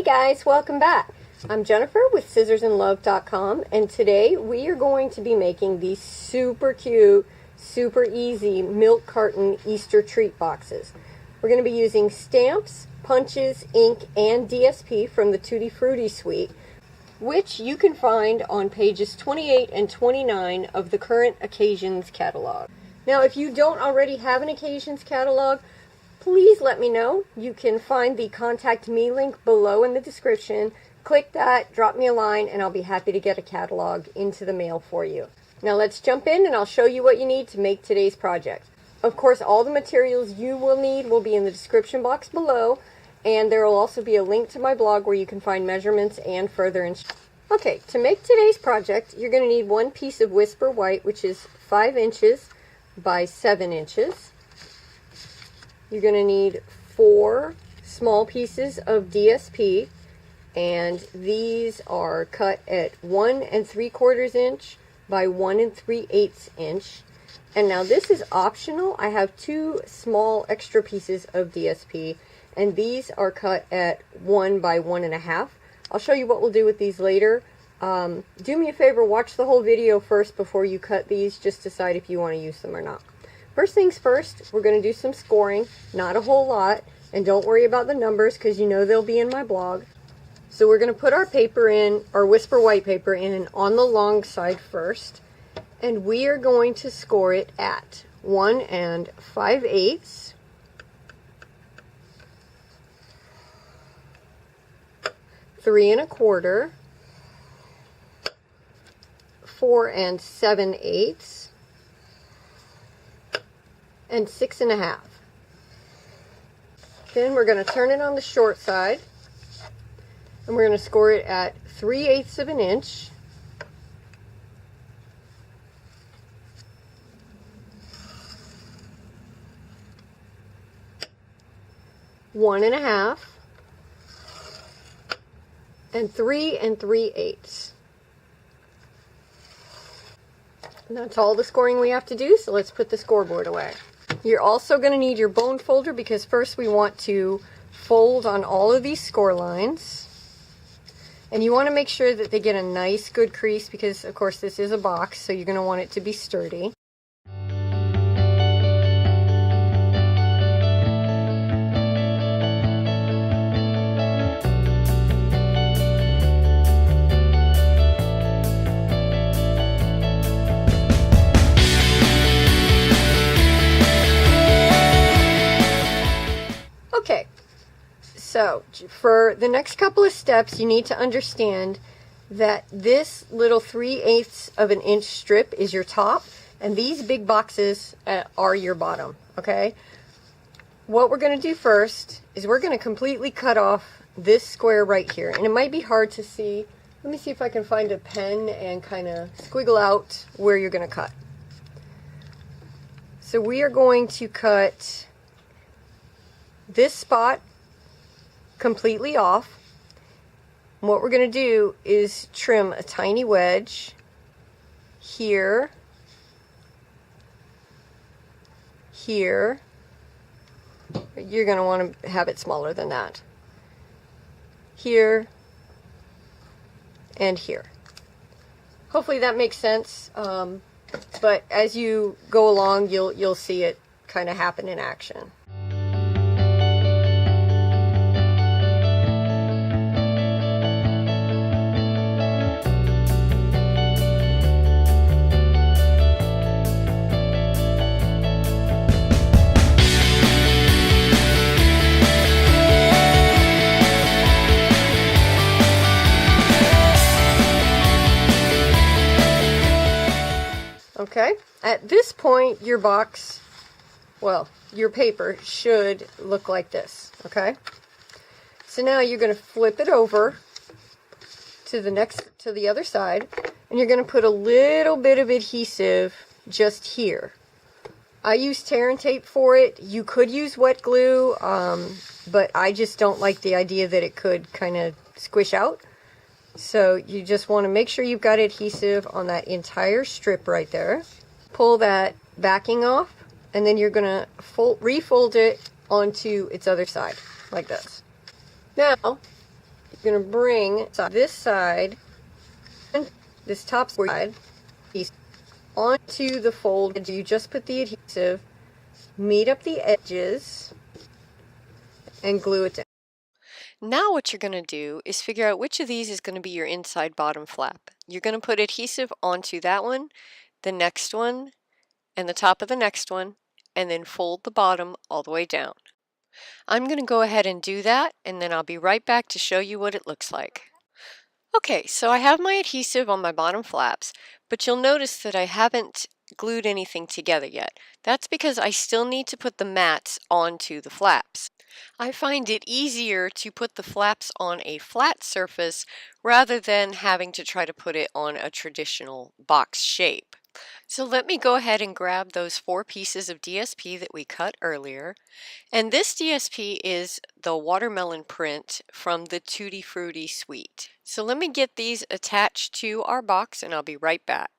guys, welcome back. I'm Jennifer with Scissorsandlove.com, and today we are going to be making these super cute, super easy milk carton Easter treat boxes. We're going to be using stamps, punches, ink, and DSP from the Tutti Frutti Suite, which you can find on pages 28 and 29 of the current Occasions catalog. Now, if you don't already have an Occasions catalog, please let me know. You can find the Contact Me link below in the description. Click that, drop me a line, and I'll be happy to get a catalog into the mail for you. Now let's jump in and I'll show you what you need to make today's project. Of course, all the materials you will need will be in the description box below, and there will also be a link to my blog where you can find measurements and further instructions. Okay, to make today's project, you're going to need one piece of Whisper White, which is 5 inches by 7 inches. You're going to need 4 small pieces of DSP, and these are cut at 1 3/4 inch by 1 3/8 inch. And now this is optional. I have 2 small extra pieces of DSP, and these are cut at 1 by 1 1/2. I'll show you what we'll do with these later. Do me a favor, watch the whole video first before you cut these. Just decide if you want to use them or not. First things first, we're going to do some scoring, not a whole lot, and don't worry about the numbers because you know they'll be in my blog. So we're going to put our paper in, our Whisper White paper in on the long side first, and we are going to score it at 1 5/8, 3 1/4, 4 7/8, and 6 1/2. Then we're going to turn it on the short side, and we're going to score it at 3/8 of an inch, 1 1/2, and 3 3/8. And that's all the scoring we have to do, so let's put the scoreboard away. You're also going to need your bone folder because first we want to fold on all of these score lines. And you want to make sure that they get a nice good crease because of course this is a box, so you're going to want it to be sturdy. Okay, so for the next couple of steps, you need to understand that this little 3/8 of an inch strip is your top, and these big boxes are your bottom, okay? What we're going to do first is we're going to completely cut off this square right here, and it might be hard to see. Let me see if I can find a pen and kind of squiggle out where you're going to cut. So we are going to cut this spot completely off. And what we're going to do is trim a tiny wedge here, here. You're going to want to have it smaller than that. Here and here. Hopefully that makes sense. But as you go along, you'll see it kind of happen in action. Okay, at this point your box, well, your paper should look like this, okay? So now you're going to flip it over to the other side, and you're going to put a little bit of adhesive just here. I use tear and tape for it. You could use wet glue, but I just don't like the idea that it could kind of squish out. So you just want to make sure you've got adhesive on that entire strip right there. Pull that backing off, and then you're going to refold it onto its other side, like this. Now, You're going to bring this side, this top side piece onto the fold. You just put the adhesive, meet up the edges, and glue it down. Now what you're going to do is figure out which of these is going to be your inside bottom flap. You're going to put adhesive onto that one, the next one, and the top of the next one, and then fold the bottom all the way down. I'm going to go ahead and do that, and then I'll be right back to show you what it looks like. Okay, so I have my adhesive on my bottom flaps, but you'll notice that I haven't glued anything together yet. That's because I still need to put the mats onto the flaps. I find it easier to put the flaps on a flat surface rather than having to try to put it on a traditional box shape. So let me go ahead and grab those 4 pieces of DSP that we cut earlier. And this DSP is the watermelon print from the Tutti Frutti Suite. So let me get these attached to our box and I'll be right back.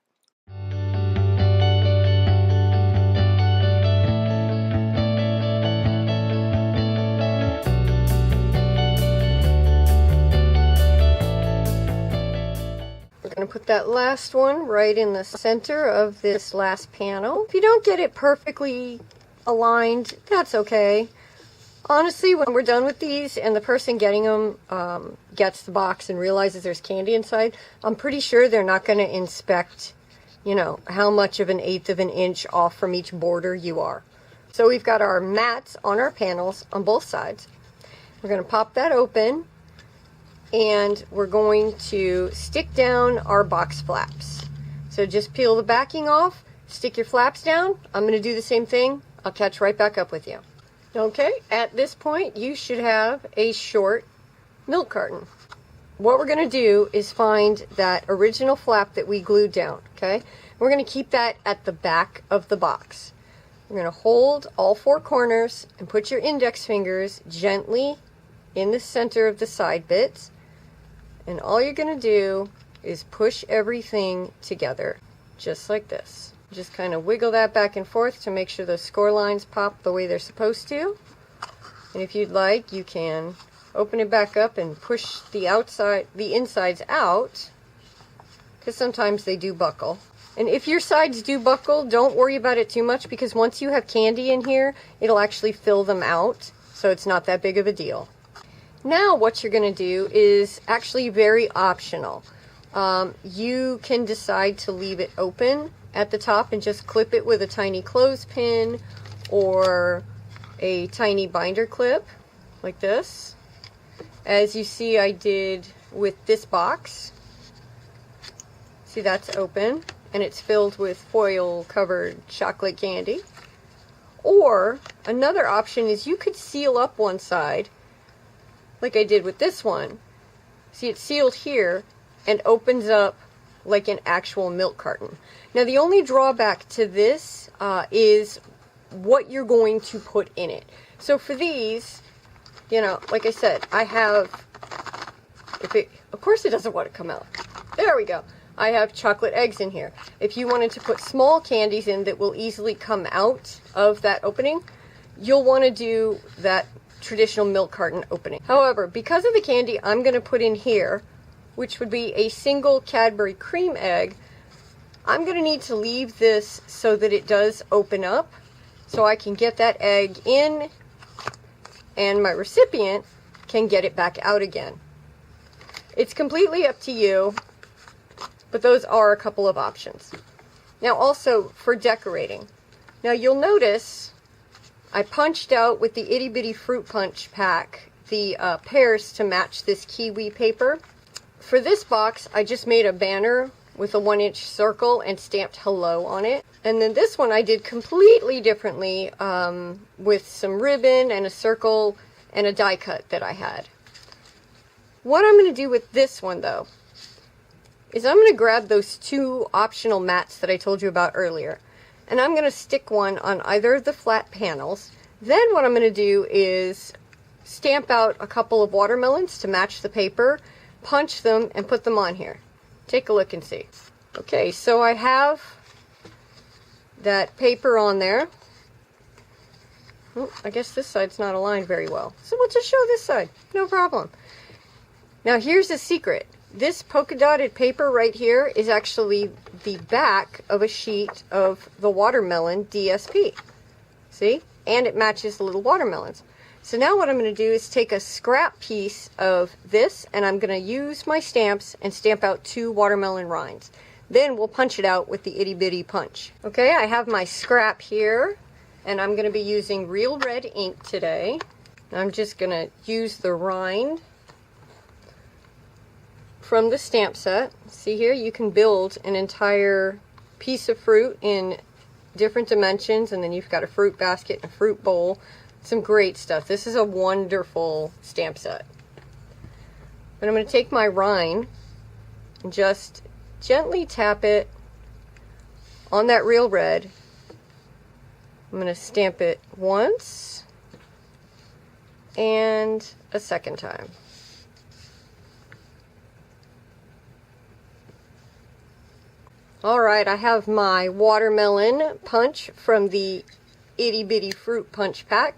We're going to put that last one right in the center of this last panel. If you don't get it perfectly aligned, that's okay. Honestly, when we're done with these and the person getting them gets the box and realizes there's candy inside, I'm pretty sure they're not going to inspect, you know, how much of an 1/8 of an inch off from each border you are. So we've got our mats on our panels on both sides. We're going to pop that open, and we're going to stick down our box flaps. So just peel the backing off, stick your flaps down. I'm going to do the same thing. I'll catch right back up with you. Okay, at this point you should have a short milk carton. What we're going to do is find that original flap that we glued down, okay? We're going to keep that at the back of the box. We're going to hold all 4 corners and put your index fingers gently in the center of the side bits. And all you're going to do is push everything together, just like this. Just kind of wiggle that back and forth to make sure those score lines pop the way they're supposed to. And if you'd like, you can open it back up and push the insides out, because sometimes they do buckle. And if your sides do buckle, don't worry about it too much, because once you have candy in here, it'll actually fill them out, so it's not that big of a deal. Now what you're going to do is actually very optional. You can decide to leave it open at the top and just clip it with a tiny clothespin or a tiny binder clip like this, as you see I did with this box. See, that's open and it's filled with foil covered chocolate candy. Or another option is you could seal up one side like I did with this one. See, it's sealed here and opens up like an actual milk carton. Now the only drawback to this is what you're going to put in it. So for these, you know, like I said, I have, of course it doesn't want to come out. There we go. I have chocolate eggs in here. If you wanted to put small candies in that will easily come out of that opening, you'll want to do that traditional milk carton opening. However, because of the candy I'm going to put in here, which would be a single Cadbury cream egg, I'm going to need to leave this so that it does open up, so I can get that egg in and my recipient can get it back out again. It's completely up to you, but those are a couple of options. Now also for decorating. Now you'll notice I punched out with the itty bitty fruit punch pack the pears to match this kiwi paper. For this box, I just made a banner with a 1-inch circle and stamped hello on it. And then this one I did completely differently with some ribbon and a circle and a die cut that I had. What I'm going to do with this one though is I'm going to grab those 2 optional mats that I told you about earlier, and I'm going to stick one on either of the flat panels. Then what I'm going to do is stamp out a couple of watermelons to match the paper, punch them, and put them on here. Take a look and see. Okay, so I have that paper on there. I guess this side's not aligned very well, so we'll just show this side. No problem. Now here's the secret. This polka dotted paper right here is actually the back of a sheet of the watermelon DSP. See? And it matches the little watermelons. So now what I'm going to do is take a scrap piece of this, and I'm going to use my stamps and stamp out 2 watermelon rinds. Then we'll punch it out with the itty bitty punch. Okay, I have my scrap here, and I'm going to be using real red ink today. I'm just going to use the rind from the stamp set. See here, you can build an entire piece of fruit in different dimensions, and then you've got a fruit basket and a fruit bowl. Some great stuff. This is a wonderful stamp set. But I'm going to take my rind and just gently tap it on that real red. I'm going to stamp it once and a second time. Alright, I have my watermelon punch from the itty bitty fruit punch pack.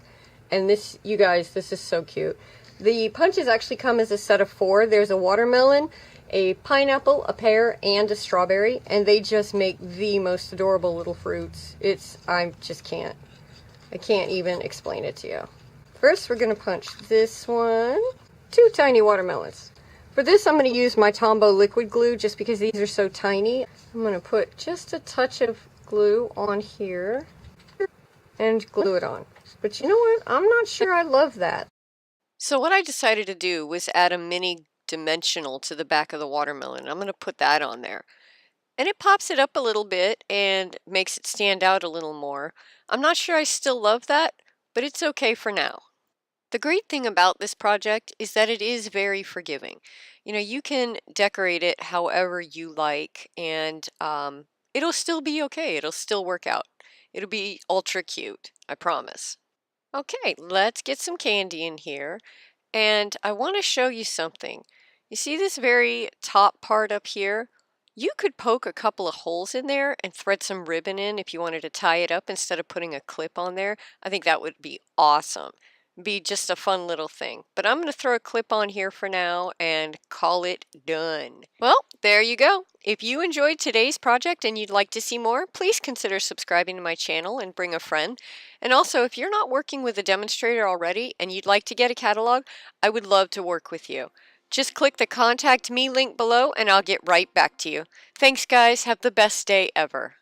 And this, you guys, this is so cute. The punches actually come as a set of 4. There's a watermelon, a pineapple, a pear, and a strawberry. And they just make the most adorable little fruits. I can't even explain it to you. First, we're going to punch this one. 2 tiny watermelons. For this, I'm going to use my Tombow liquid glue just because these are so tiny. I'm going to put just a touch of glue on here and glue it on. But you know what? I'm not sure I love that. So what I decided to do was add a mini dimensional to the back of the watermelon. I'm going to put that on there. And it pops it up a little bit and makes it stand out a little more. I'm not sure I still love that, but it's okay for now. The great thing about this project is that it is very forgiving. You know, you can decorate it however you like, and it'll still be okay. It'll still work out. It'll be ultra cute, I promise. Okay, let's get some candy in here, and I want to show you something. You see this very top part up here? You could poke a couple of holes in there and thread some ribbon in if you wanted to tie it up instead of putting a clip on there. I think that would be awesome. Be just a fun little thing. But I'm going to throw a clip on here for now and call it done. Well, there you go. If you enjoyed today's project and you'd like to see more, please consider subscribing to my channel and bring a friend. And also, if you're not working with a demonstrator already and you'd like to get a catalog, I would love to work with you. Just click the Contact Me link below and I'll get right back to you. Thanks, guys. Have the best day ever.